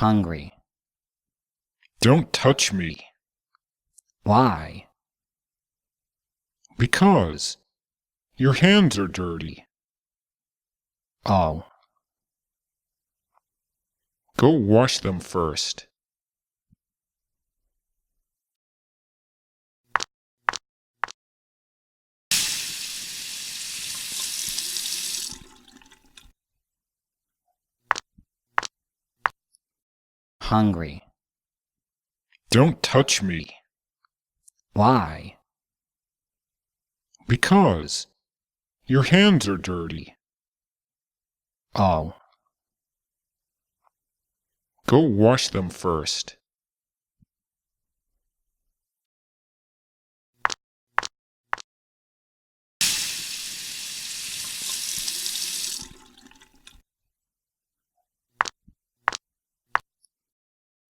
hungry. Don't touch me. Why? Because your hands are dirty. Oh, Go wash them first. hungry. Don't touch me. Why? Because your hands are dirty. Oh, Go wash them first.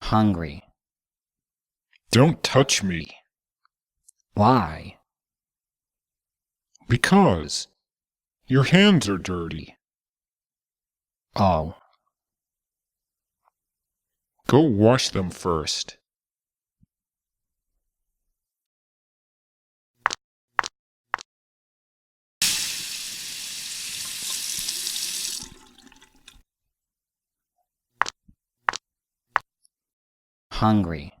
hungry. Don't touch me. Why? Because your hands are dirty. Oh, Go wash them first. hungry.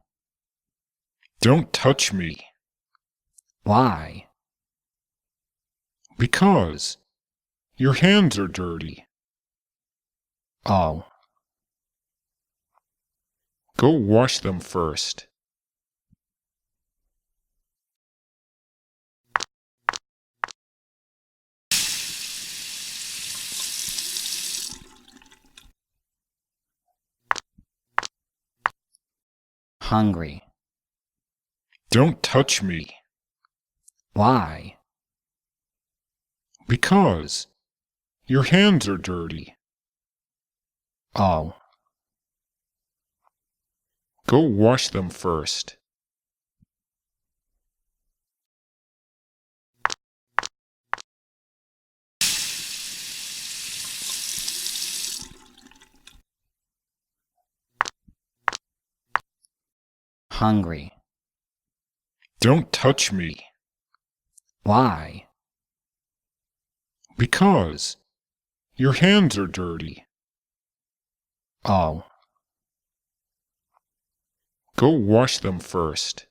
Don't touch me. Why? Because your hands are dirty. Oh, Go wash them first. hungry. Don't touch me. Why? Because your hands are dirty. Oh, Go wash them first. hungry. Don't touch me. Why? Because your hands are dirty. Oh, Go wash them first.